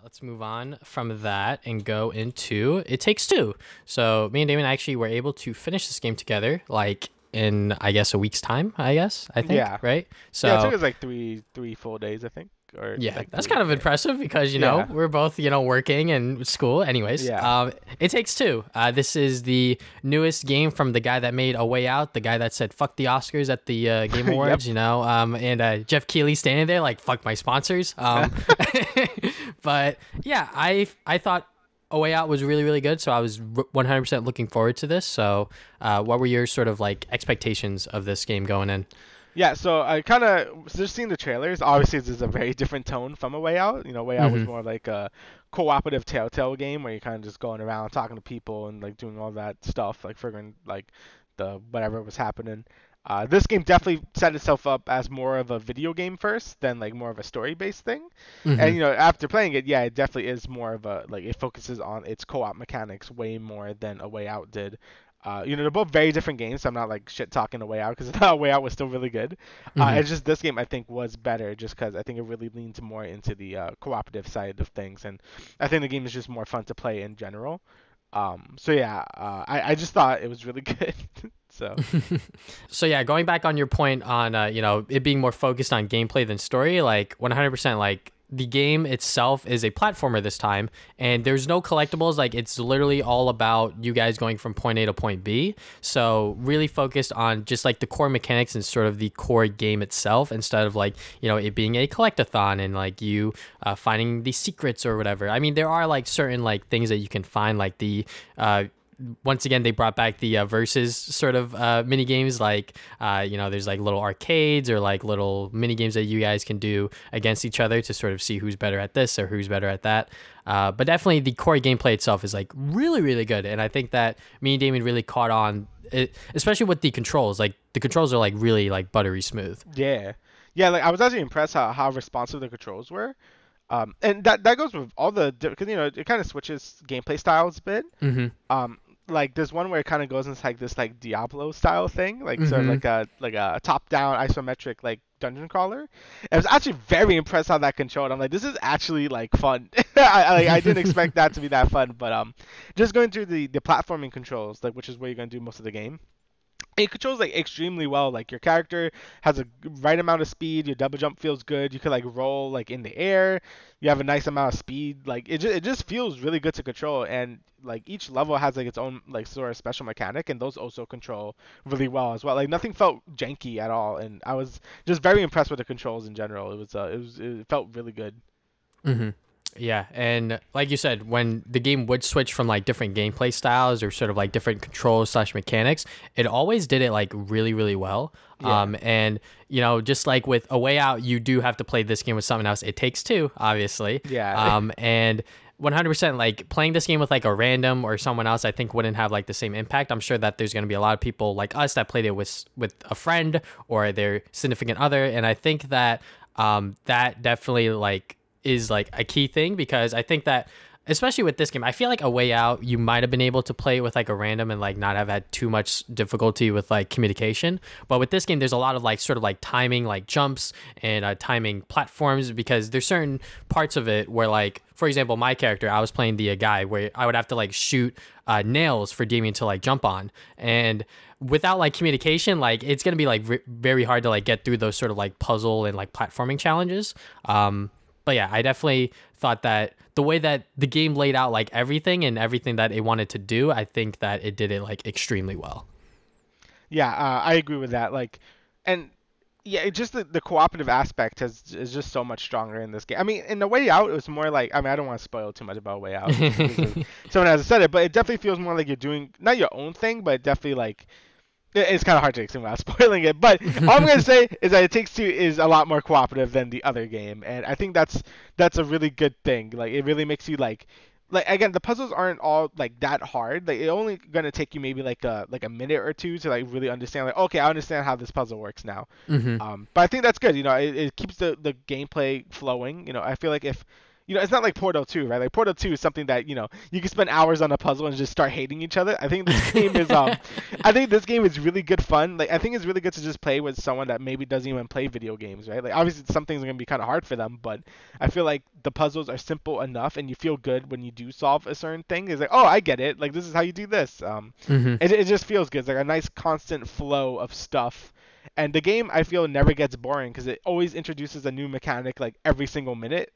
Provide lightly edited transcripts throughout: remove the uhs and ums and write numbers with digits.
Let's move on from that and go into It Takes Two. So me and Damon actually were able to finish this game together, like in I guess a week's time. I think, Yeah. right? Yeah, it took So us like three full days, I think, or yeah, like that's 3. kind of impressive because Yeah. we're both working and school. Anyways, Yeah. It Takes Two. This is the newest game from the guy that made A Way Out, the guy that said "fuck the Oscars" at the Game Yep. Awards. And Jeff Keighley standing there like "fuck my sponsors." But yeah, I thought A Way Out was really really good, so I was 100% looking forward to this. So, what were your sort of like expectations of this game going in? Yeah, so I kind of just seeing the trailers. Obviously, this is a very different tone from A Way Out. Way Out was Mm-hmm. more like a cooperative Telltale game where you're kind of just going around talking to people and like doing all that stuff, like figuring like the whatever was happening. This game definitely set itself up as more of a video game first than like more of a story-based thing. Mm-hmm. And after playing it, yeah, it definitely is more of a like it focuses on its co-op mechanics way more than A Way Out did. They're both very different games, so I'm not like shit talking A Way Out because A Way Out was still really good. Mm-hmm. It's just this game I think was better just because I think it really leans more into the cooperative side of things, and I think the game is just more fun to play in general. So yeah, I just thought it was really good. So So yeah, going back on your point on it being more focused on gameplay than story, like 100%, like the game itself is a platformer this time, and there's no collectibles. Like it's literally all about you guys going from point A to point B. So really focused on just like the core mechanics and sort of the core game itself, instead of like it being a collectathon and like you finding the secrets or whatever. I mean, there are like certain like things that you can find, like the once again they brought back the versus sort of mini games, like there's like little arcades or like little mini games that you guys can do against each other to sort of see who's better at this or who's better at that. But definitely the core gameplay itself is like really really good, and I think that me and Damien really caught on it, especially with the controls. Like the controls are like really like buttery smooth. yeah, yeah, like I was actually impressed how responsive the controls were. And that goes with all the because it kind of switches gameplay styles a bit. Mm-hmm. Like there's one where it kind of goes into like this like Diablo style thing, like sort of Mm-hmm. like a top down isometric like dungeon crawler. And I was actually very impressed how that controlled. I'm like, this is actually like fun. I didn't expect that to be that fun, but just going through the platforming controls, like which is where you're gonna do most of the game, it controls like extremely well. Like your character has a right amount of speed. Your double jump feels good. You can like roll like in the air. You have a nice amount of speed. Like it just feels really good to control. And like each level has like its own like sort of special mechanic, and those also control really well as well. Like nothing felt janky at all, and I was just very impressed with the controls in general. It felt really good. Mm-hmm. Yeah, and like you said, when the game would switch from like different gameplay styles or sort of like different controls slash mechanics, it always did it like really, really well. Yeah. And just like with A Way Out, you do have to play this game with someone else. It takes two, obviously. Yeah. And 100% like playing this game with like a random or someone else, I think wouldn't have like the same impact. I'm sure that there's going to be a lot of people like us that played it with a friend or their significant other, and I think that that definitely like is like a key thing, because I think that especially with this game, I feel like A Way Out, you might have been able to play with like a random and like not have had too much difficulty with like communication. But with this game, there's a lot of like sort of like timing, like jumps and timing platforms, because there's certain parts of it where, like, for example, my character, I was playing the guy where I would have to like shoot nails for Damien to like jump on. And without like communication, like it's going to be like very hard to like get through those sort of like puzzle and like platforming challenges. But yeah, I definitely thought that the way that the game laid out like everything and everything that it wanted to do, I think that it did it like extremely well. Yeah, I agree with that. Like, and yeah, it just the cooperative aspect is just so much stronger in this game. I mean, in the Way Out, it was more like, I mean, I don't want to spoil too much about Way Out because someone hasn't said it, but it definitely feels more like you're doing not your own thing, but it definitely like it's kind of hard to explain without spoiling it. But all I'm gonna say is that It Takes Two is a lot more cooperative than the other game, and I think that's a really good thing. Like, it really makes you like again, the puzzles aren't all like that hard. Like, it only gonna take you maybe like a minute or two to like really understand. Like, okay, I understand how this puzzle works now. Hmm. But I think that's good. It keeps the gameplay flowing. I feel like if it's not like Portal 2, right? Like Portal 2 is something that, you can spend hours on a puzzle and just start hating each other. I think this game is I think this game is really good fun. Like I think it's really good to just play with someone that maybe doesn't even play video games, right? Like obviously some things are going to be kind of hard for them, but I feel like the puzzles are simple enough and you feel good when you do solve a certain thing. It's like, "Oh, I get it. Like this is how you do this." Hmm. It just feels good. It's like a nice constant flow of stuff. And the game, I feel, never gets boring because it always introduces a new mechanic like every single minute,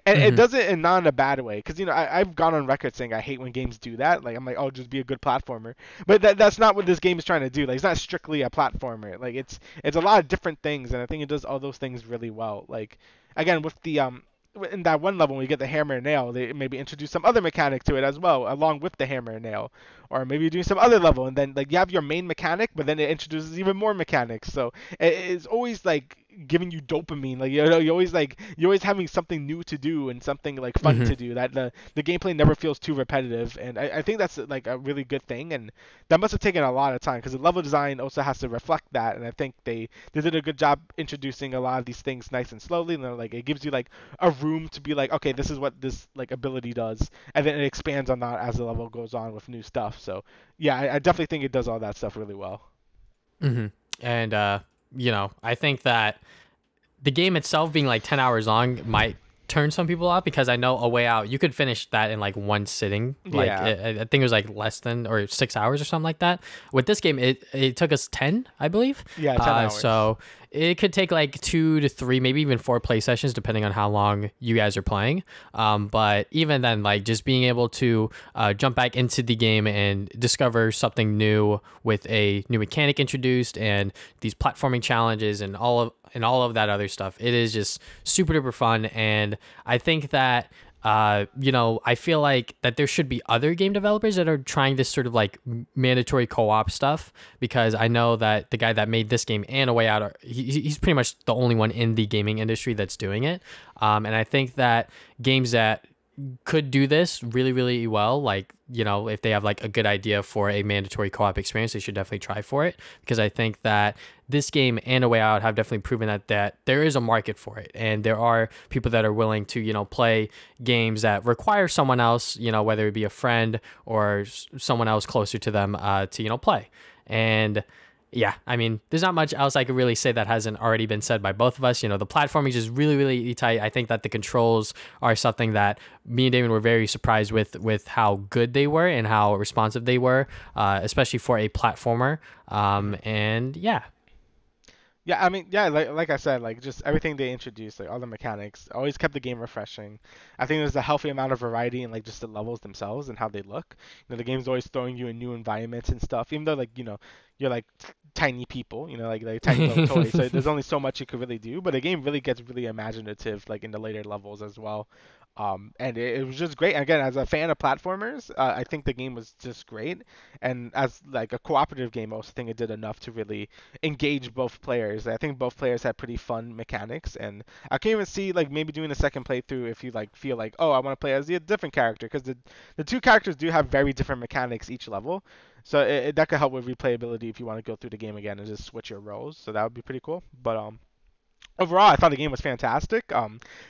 and it Hmm. does it in not in a bad way. Because I've gone on record saying I hate when games do that. Like I'm like, oh, just be a good platformer, but that's not what this game is trying to do. Like it's not strictly a platformer. Like it's a lot of different things, and I think it does all those things really well. Like again, with the in that one level when you get the hammer and nail, they maybe introduce some other mechanic to it as well, along with the hammer and nail. Or maybe you're doing some other level and then like you have your main mechanic, but then it introduces even more mechanics. So it's always like giving you dopamine. Like you're always having something new to do and something like fun Hmm. to do. That the gameplay never feels too repetitive, and I think that's like a really good thing. And that must have taken a lot of time because the level design also has to reflect that. And I think they did a good job introducing a lot of these things nice and slowly. And then, like it gives you like a room to be like, okay, this is what this like ability does, and then it expands on that as the level goes on with new stuff. So yeah, I definitely think it does all that stuff really well. Hmm. And I think that the game itself being like 10 hours long might turn some people off, because I know A Way Out, you could finish that in like one sitting. Like Yeah, I think it was like less than or 6 hours or something like that. With this game, it took us 10, I believe. yeah, 10 hours. So it could take like 2 to 3, maybe even 4 play sessions, depending on how long you guys are playing. But even then, like just being able to jump back into the game and discover something new with a new mechanic introduced and these platforming challenges and all of that other stuff, it is just super duper fun. And I think that I feel like that there should be other game developers that are trying this sort of like mandatory co-op stuff, because I know that the guy that made this game and A Way Out, he's pretty much the only one in the gaming industry that's doing it. And I think that games that could do this really, really well, like, if they have like a good idea for a mandatory co-op experience, they should definitely try for it, because I think that this game and A Way Out have definitely proven that there is a market for it, and there are people that are willing to play games that require someone else, whether it be a friend or someone else closer to them, to play. And yeah, I mean, there's not much else I could really say that hasn't already been said by both of us. The platforming is just really, really tight. I think that the controls are something that me and Damon were very surprised with how good they were and how responsive they were, especially for a platformer. And yeah. Yeah, I mean, yeah, like I said, like just everything they introduced, like all the mechanics, always kept the game refreshing. I think there's a healthy amount of variety in like just the levels themselves and how they look. The game's always throwing you in new environments and stuff, even though like you're like tiny people, like tiny little toys. So there's only so much you could really do, but the game really gets really imaginative like in the later levels as well. And it was just great. Again, as a fan of platformers, I think the game was just great. And as like a cooperative game, I also think it did enough to really engage both players. I think both players had pretty fun mechanics, and I can even see like maybe doing a second playthrough if you like feel like, oh, I want to play as a different character, because the two characters do have very different mechanics each level. So that could help with replayability if you want to go through the game again and just switch your roles. So that would be pretty cool. But overall, I thought the game was fantastic.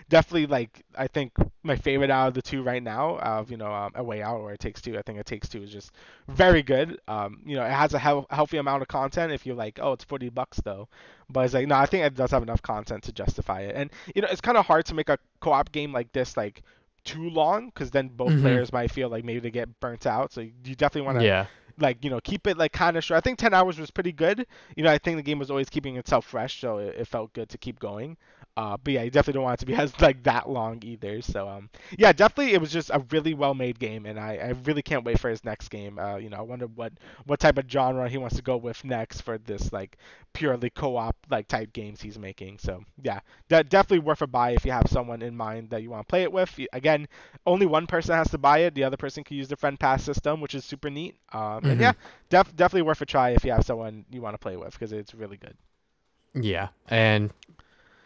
Definitely, like I think my favorite out of the two right now, of A Way Out or It Takes Two. I think It Takes Two is just very good. It has a healthy amount of content. If you're like, oh, it's $40 though, but it's like, no, I think it does have enough content to justify it. And it's kind of hard to make a co-op game like this like too long, because then both Hmm. players might feel like maybe they get burnt out. So you definitely want to Yeah. like keep it like kind of short. I think 10 hours was pretty good. I think the game was always keeping itself fresh, so it felt good to keep going. But yeah, you definitely don't want it to be as like that long either. So yeah, definitely it was just a really well made game, and I really can't wait for his next game. I wonder what type of genre he wants to go with next for this like purely co-op like type games he's making. So yeah, definitely worth a buy if you have someone in mind that you want to play it with. Again, only one person has to buy it. The other person can use the friend pass system, which is super neat. And Hmm. yeah, definitely worth a try if you have someone you want to play with, because it's really good. Yeah. And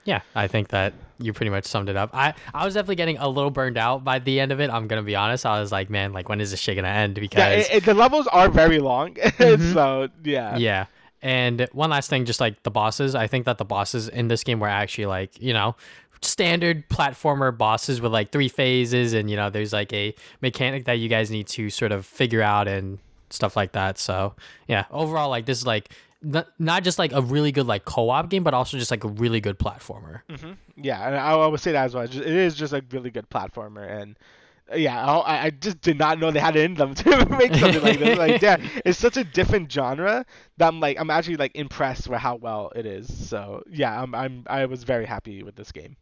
yeah, I think that you pretty much summed it up. I was definitely getting a little burned out by the end of it. I'm gonna be honest. I was like, man, like when is this shit gonna end? Yeah, Because the levels are very long, Mhm. so yeah. Yeah. And one last thing, just like the bosses, I think that the bosses in this game were actually like, standard platformer bosses with like 3 phases, and there's like a mechanic that you guys need to sort of figure out and stuff like that. So yeah, overall, like, this is like not just like a really good like co-op game, but also just like a really good platformer. Yeah, and I would say that as well. It is just a really good platformer, and yeah, I just did not know they had it in them to make something like this. Like, yeah, it's such a different genre that I'm actually like impressed with how well it is. So yeah, I was very happy with this game.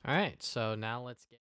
All right, so now let's get